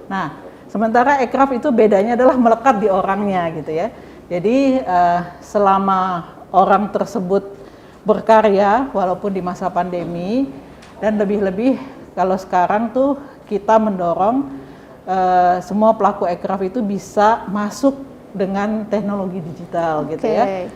Nah, sementara ekraf itu bedanya adalah melekat di orangnya gitu ya. Jadi selama orang tersebut berkarya walaupun di masa pandemi, dan lebih-lebih kalau sekarang tuh kita mendorong semua pelaku ekraf itu bisa masuk dengan teknologi digital gitu ya.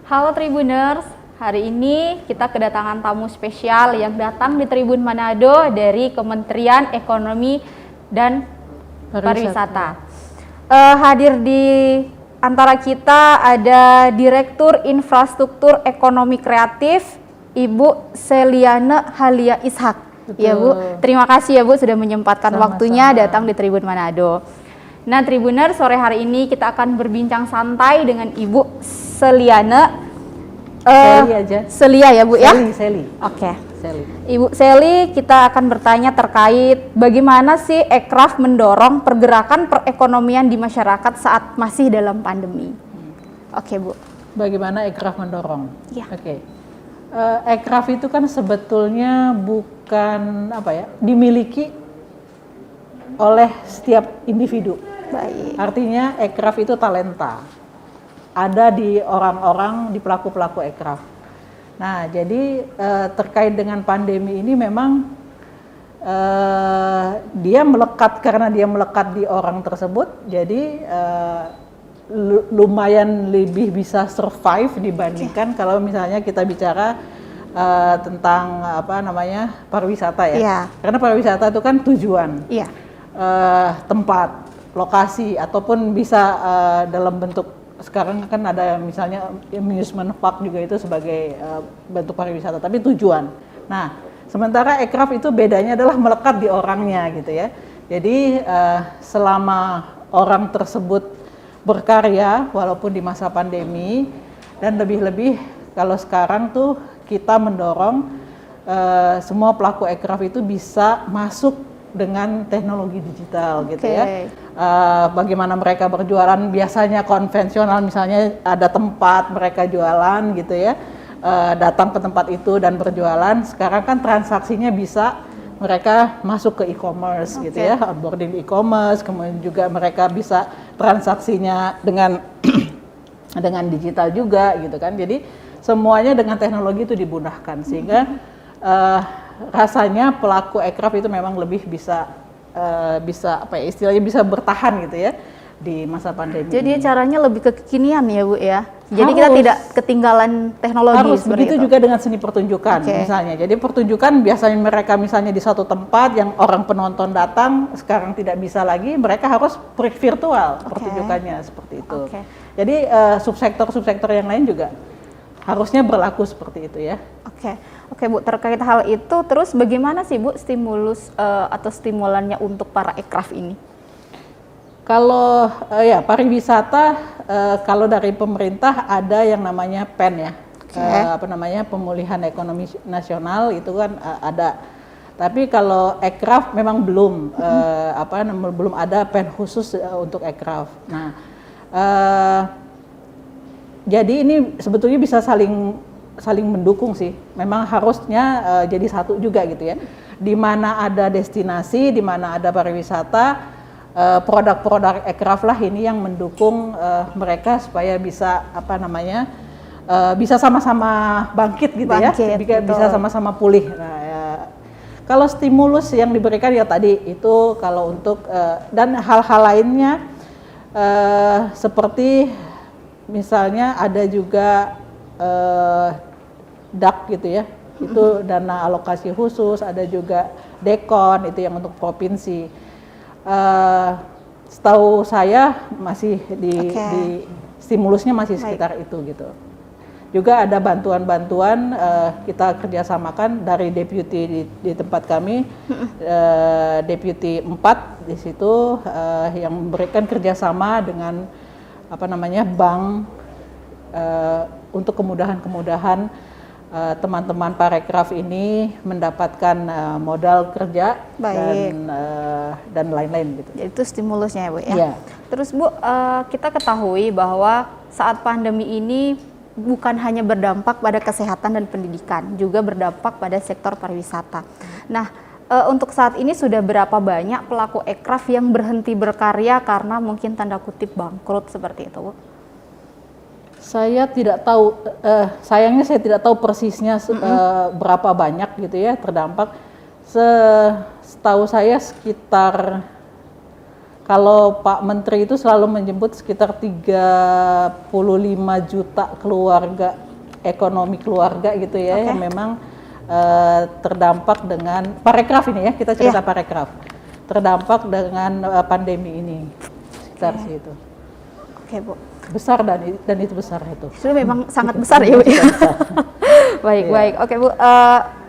Halo Tribuners, hari ini kita kedatangan tamu spesial yang datang di Tribun Manado dari Kementerian Ekonomi dan Pariwisata. Hadir di antara kita ada Direktur Infrastruktur Ekonomi Kreatif, Ibu Seliana Halia Ishak. Ya Bu, terima kasih ya Bu sudah menyempatkan waktunya datang di Tribun Manado. Nah Tribuners, sore hari ini kita akan berbincang santai dengan Ibu Seliana. Seli aja. Selia ya Bu ya? Seli. Oke. Seli. Ibu Seli, kita akan bertanya terkait bagaimana sih ekraf mendorong pergerakan perekonomian di masyarakat saat masih dalam pandemi. Oke Bu. Bagaimana ekraf mendorong? Ya. Oke. Ekraf itu kan sebetulnya bukan dimiliki oleh setiap individu. Baik. Artinya ekraf itu talenta. Ada di orang-orang, di pelaku-pelaku ekraf. Nah, jadi terkait dengan pandemi ini memang dia melekat, karena dia melekat di orang tersebut, jadi lumayan lebih bisa survive dibandingkan kalau misalnya kita bicara tentang pariwisata ya. Yeah. Karena pariwisata itu kan tujuan, tempat, lokasi, ataupun bisa dalam bentuk, sekarang kan ada misalnya amusement park juga itu sebagai bentuk pariwisata, tapi tujuan. Nah, sementara ekraf itu bedanya adalah melekat di orangnya gitu ya. Jadi selama orang tersebut berkarya walaupun di masa pandemi, dan lebih-lebih kalau sekarang tuh kita mendorong semua pelaku ekraf itu bisa masuk dengan teknologi digital gitu ya. Bagaimana mereka berjualan, biasanya konvensional misalnya ada tempat mereka jualan gitu ya, datang ke tempat itu dan berjualan. Sekarang kan transaksinya bisa mereka masuk ke e-commerce gitu ya, onboarding e-commerce, kemudian juga mereka bisa transaksinya dengan dengan digital juga gitu kan. Jadi semuanya dengan teknologi itu dimudahkan sehingga rasanya pelaku ekraf itu memang lebih bisa istilahnya bisa bertahan gitu ya di masa pandemi. Jadi caranya lebih kekinian ya Bu ya. Jadi kita tidak ketinggalan teknologi. Harus begitu juga dengan seni pertunjukan misalnya. Jadi pertunjukan biasanya mereka misalnya di satu tempat yang orang penonton datang, sekarang tidak bisa lagi, mereka harus virtual pertunjukannya seperti itu. Jadi subsektor yang lain juga harusnya berlaku seperti itu ya. Oke Bu, terkait hal itu, terus bagaimana sih Bu stimulus atau stimulannya untuk para ekraf ini? Kalau pariwisata, kalau dari pemerintah ada yang namanya PEN ya, pemulihan ekonomi nasional itu kan ada. Tapi kalau ekraf memang belum, belum ada PEN khusus untuk ekraf. Nah, jadi ini sebetulnya bisa saling mendukung sih. Memang harusnya jadi satu juga gitu ya. Di mana ada destinasi, di mana ada pariwisata, produk-produk ekraf lah ini yang mendukung mereka supaya bisa bisa sama-sama bangkit gitu ya. Bisa sama-sama pulih. Nah, kalau stimulus yang diberikan ya tadi itu kalau untuk dan hal-hal lainnya seperti misalnya ada juga DAK gitu ya, itu dana alokasi khusus, ada juga DEKON itu yang untuk provinsi. Setahu saya masih di stimulusnya masih sekitar itu gitu. Juga ada bantuan-bantuan kita kerjasamakan dari deputi di tempat kami, deputi 4 di situ yang memberikan kerjasama dengan bank untuk kemudahan-kemudahan teman-teman parekraf ini mendapatkan modal kerja dan lain-lain gitu. Jadi itu stimulusnya ya Bu ya. Terus Bu, kita ketahui bahwa saat pandemi ini bukan hanya berdampak pada kesehatan dan pendidikan, juga berdampak pada sektor pariwisata. Nah, untuk saat ini sudah berapa banyak pelaku ekraf yang berhenti berkarya karena mungkin tanda kutip bangkrut seperti itu, Bu? Saya tidak tahu, sayangnya saya tidak tahu persisnya berapa banyak gitu ya terdampak. Setahu saya sekitar, kalau Pak Menteri itu selalu menyebut sekitar 35 juta keluarga, ekonomi keluarga gitu ya, yang memang terdampak dengan parekraf ini ya, kita cerita parekraf, terdampak dengan pandemi ini, sekitar situ. Oke, Bu. Besar dan itu besar itu. Itu memang sangat besar ya, Bu. Baik. Oke, Bu.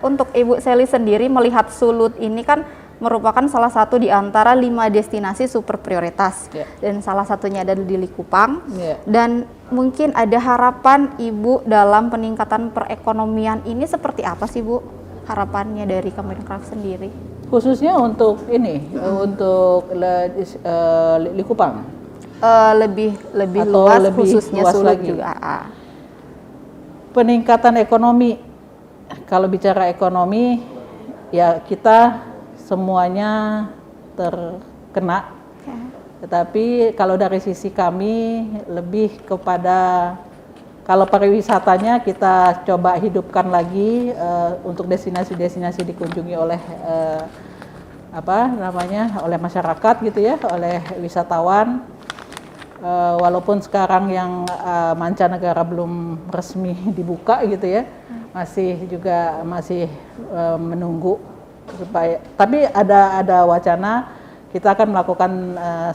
Untuk Ibu Sally sendiri melihat Sulut ini kan merupakan salah satu di antara 5 destinasi super prioritas, dan salah satunya ada di Likupang. Dan mungkin ada harapan Ibu dalam peningkatan perekonomian ini seperti apa sih, Bu? Harapannya dari Kemenkraf sendiri? Khususnya untuk ini, untuk Likupang. Lebih luas, khususnya Sulut lagi juga. Peningkatan ekonomi, kalau bicara ekonomi ya kita semuanya terkena, tetapi kalau dari sisi kami lebih kepada, kalau pariwisatanya kita coba hidupkan lagi untuk destinasi-destinasi dikunjungi oleh oleh masyarakat gitu ya, oleh wisatawan. Walaupun sekarang yang mancanegara belum resmi dibuka gitu ya, masih menunggu supaya, tapi ada wacana kita akan melakukan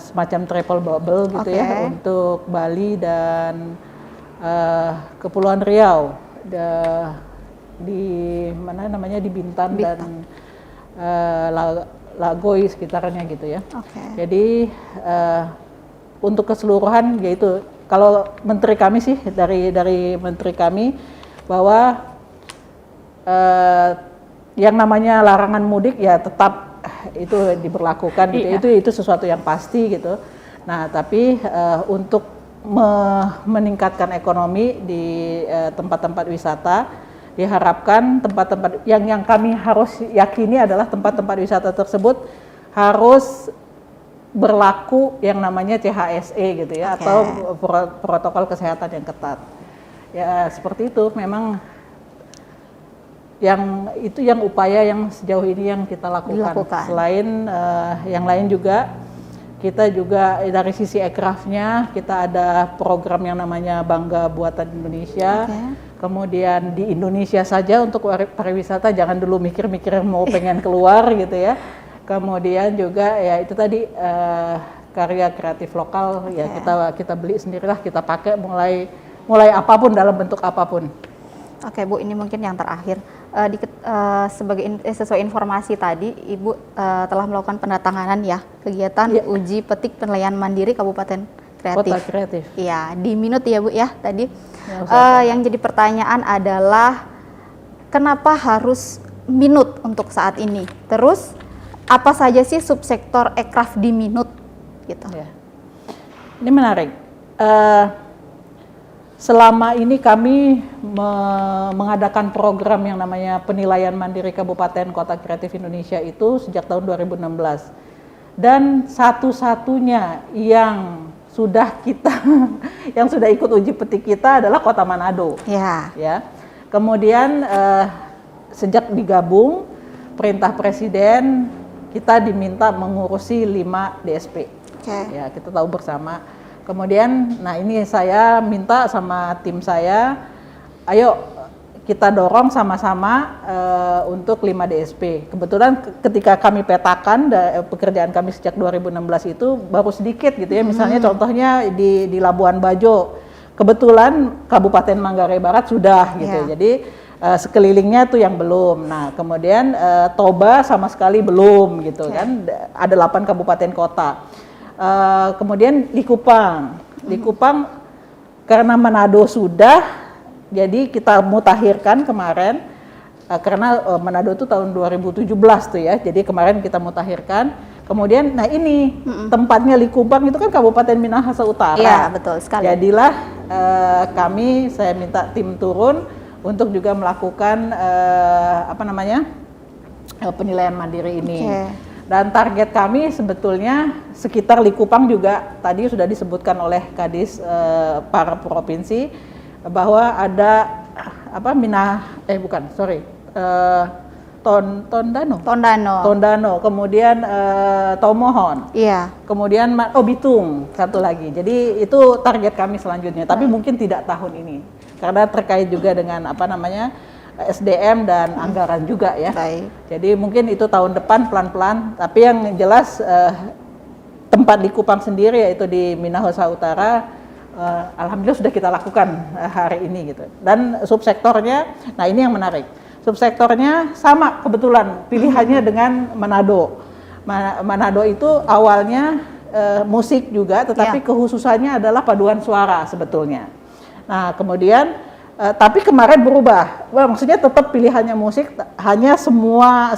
semacam travel bubble gitu ya untuk Bali dan Kepulauan Riau, di mana namanya, di Bintan. Dan Lagoy sekitarnya gitu ya. Jadi untuk keseluruhan yaitu, kalau menteri kami sih, dari menteri kami bahwa yang namanya larangan mudik ya tetap itu diberlakukan gitu. Itu sesuatu yang pasti gitu. Nah, tapi untuk meningkatkan ekonomi di tempat-tempat wisata, diharapkan tempat-tempat yang kami harus yakini adalah tempat-tempat wisata tersebut harus berlaku yang namanya CHSE gitu ya, atau protokol kesehatan yang ketat. Ya seperti itu, memang yang upaya yang sejauh ini yang kita lakukan. Selain yang lain juga, kita juga dari sisi ekrafnya kita ada program yang namanya Bangga Buatan Indonesia. Kemudian di Indonesia saja untuk pariwisata, jangan dulu mikir-mikir mau pengen keluar gitu ya. Kemudian juga ya itu tadi karya kreatif lokal ya kita beli sendirilah, kita pakai mulai apapun, dalam bentuk apapun. Oke, Bu, ini mungkin yang terakhir. Sesuai informasi tadi, Ibu telah melakukan pendatanganan ya kegiatan uji petik penilaian mandiri Kabupaten Kreatif. Kota Kreatif. Iya, di Minut ya, Bu ya tadi. Yang jadi pertanyaan adalah kenapa harus Minut untuk saat ini? Terus apa saja sih subsektor ekraf di Minut gitu? Ya. Ini menarik. Selama ini kami mengadakan program yang namanya penilaian mandiri Kabupaten Kota Kreatif Indonesia itu sejak tahun 2016. Dan satu-satunya yang sudah ikut uji petik kita adalah Kota Manado. Ya. Kemudian sejak digabung perintah Presiden, kita diminta mengurusi 5 DSP. Ya, kita tahu bersama. Kemudian, nah ini saya minta sama tim saya, ayo kita dorong sama-sama untuk 5 DSP. Kebetulan ketika kami petakan pekerjaan kami sejak 2016 itu baru sedikit gitu ya. Misalnya contohnya di Labuan Bajo, kebetulan Kabupaten Manggarai Barat sudah gitu. Jadi sekelilingnya tuh yang belum. Nah, kemudian Toba sama sekali belum gitu kan. Ada 8 kabupaten kota. Kemudian Likupang karena Manado sudah, jadi kita mutakhirkan kemarin karena Manado itu tahun 2017 tuh ya. Jadi kemarin kita mutakhirkan. Kemudian, nah ini tempatnya Likupang itu kan Kabupaten Minahasa Utara. Iya, betul sekali. Jadilah saya minta tim turun untuk juga melakukan penilaian mandiri ini. Dan target kami sebetulnya sekitar Likupang juga tadi sudah disebutkan oleh Kadis para provinsi bahwa ada Tondano, kemudian Tomohon, kemudian Bitung satu lagi. Jadi itu target kami selanjutnya. Tapi mungkin tidak tahun ini karena terkait juga dengan SDM dan anggaran juga ya. Jadi mungkin itu tahun depan pelan-pelan. Tapi yang jelas tempat di Kupang sendiri yaitu di Minahasa Utara, alhamdulillah sudah kita lakukan hari ini gitu. Dan subsektornya, nah ini yang menarik. Subsektornya sama kebetulan pilihannya dengan Manado. Manado itu awalnya musik juga, tetapi kekhususannya adalah paduan suara sebetulnya. Nah kemudian tapi kemarin berubah, maksudnya tetap pilihannya musik, hanya semua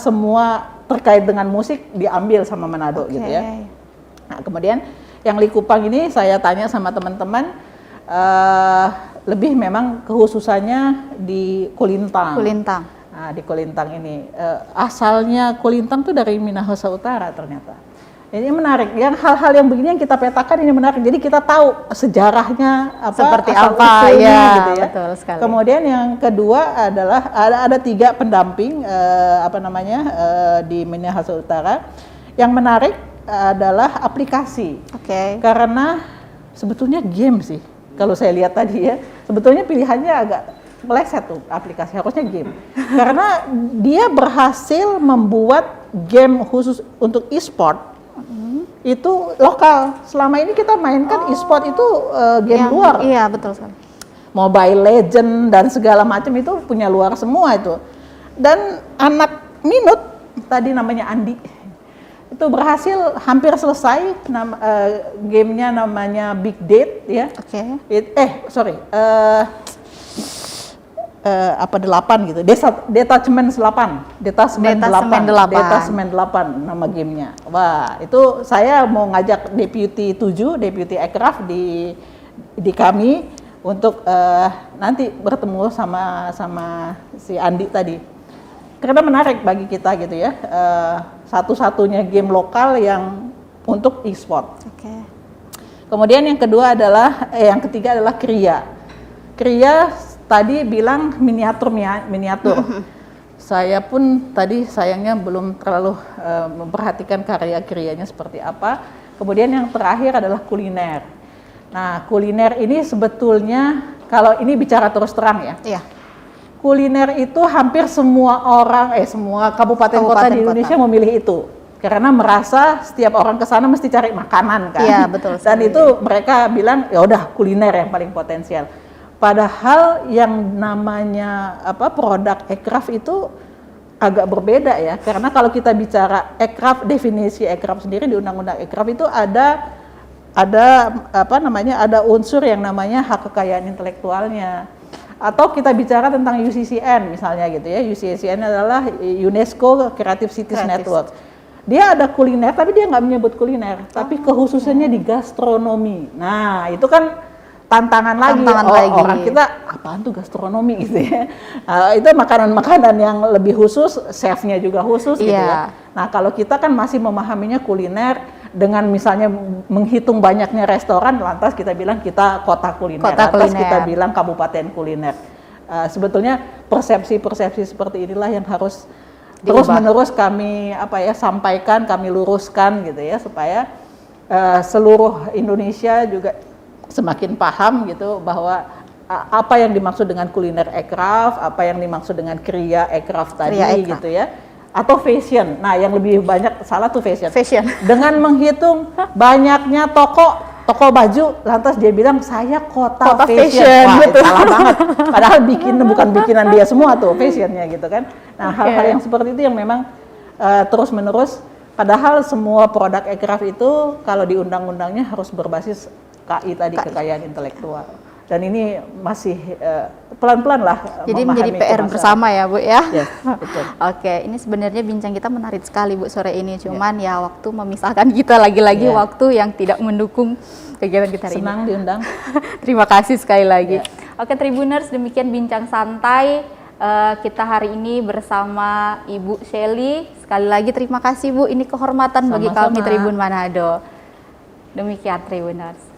terkait dengan musik diambil sama Manado gitu ya. Nah kemudian yang Likupang ini saya tanya sama teman-teman, lebih memang kekhususannya di Kulintang. Nah di Kulintang ini, asalnya Kulintang tuh dari Minahasa Utara ternyata. Ini menarik, yang hal-hal yang begini yang kita petakan ini menarik. Jadi kita tahu sejarahnya seperti apa ya, gitu ya. Betul sekali. Kemudian yang kedua adalah ada 3 pendamping di Minahasa Utara. Yang menarik adalah aplikasi. Karena sebetulnya game sih. Kalau saya lihat tadi ya, sebetulnya pilihannya agak meleset tuh aplikasi, harusnya game. Karena dia berhasil membuat game khusus untuk e-sport. Itu lokal. Selama ini kita mainkan e-sport itu game luar. Iya, betul sekali. Mobile Legend dan segala macam itu punya luar semua itu. Dan anak Minut tadi namanya Andi. Itu berhasil hampir selesai, gamenya namanya Big Date ya. Gitu. Detachment 8 nama gamenya. Wah, itu saya mau ngajak Deputy 7, Deputy Aircraft di kami untuk nanti bertemu sama si Andi tadi. Karena menarik bagi kita gitu ya. Satu-satunya game lokal yang untuk e-sport. Kemudian yang ketiga adalah Kria. Kria tadi bilang miniatur. Saya pun tadi sayangnya belum terlalu memperhatikan karya-karyanya seperti apa. Kemudian yang terakhir adalah kuliner. Nah, kuliner ini sebetulnya kalau ini bicara terus terang ya. Kuliner itu hampir semua kabupaten kota di Indonesia memilih itu. Karena merasa setiap orang ke sana mesti cari makanan kan. Iya, betul. Dan itu mereka bilang ya udah kuliner yang paling potensial. Padahal yang namanya produk aircraft itu agak berbeda ya, karena kalau kita bicara aircraft, definisi aircraft sendiri di Undang-Undang Aircraft itu ada unsur yang namanya hak kekayaan intelektualnya. Atau kita bicara tentang UCCN misalnya gitu ya, UCCN adalah UNESCO Creative Cities Network. Dia ada kuliner, tapi dia nggak menyebut kuliner, tapi kekhususannya di gastronomi. Nah itu kan tantangan lagi. Orang kita apaan tuh gastronomi gitu ya. Itu makanan-makanan yang lebih khusus, chefnya juga khusus gitu ya. Nah kalau kita kan masih memahaminya kuliner dengan misalnya menghitung banyaknya restoran, lantas kita bilang kita kota kuliner, kita bilang kabupaten kuliner. Sebetulnya persepsi-persepsi seperti inilah yang harus terus-menerus kami sampaikan, kami luruskan gitu ya, supaya seluruh Indonesia juga semakin paham gitu bahwa apa yang dimaksud dengan kuliner aircraft, apa yang dimaksud dengan Kria aircraft tadi gitu ya, atau fashion. Nah, yang lebih banyak salah tuh fashion. Dengan menghitung banyaknya toko baju, lantas dia bilang saya kota fashion. Wah, gitu. Salah banget. Padahal bukan bikinan dia semua tuh fashionnya gitu kan. Nah, hal-hal yang seperti itu yang memang terus-menerus. Padahal semua produk aircraft itu kalau di undang-undangnya harus berbasis KI tadi, kekayaan intelektual. Dan ini masih pelan-pelan lah. Jadi menjadi PR bersama ya Bu ya. Yes, betul. Oke, ini sebenarnya bincang kita menarik sekali Bu sore ini. Cuman ya waktu memisahkan kita lagi-lagi, waktu yang tidak mendukung kegiatan kita hari ini. Senang diundang. Terima kasih sekali lagi. Oke Tribuners, demikian bincang santai Kita hari ini bersama Ibu Shelly. Sekali lagi terima kasih Bu, ini kehormatan bagi kami Sama-sama. Tribun Manado. Demikian Tribuners.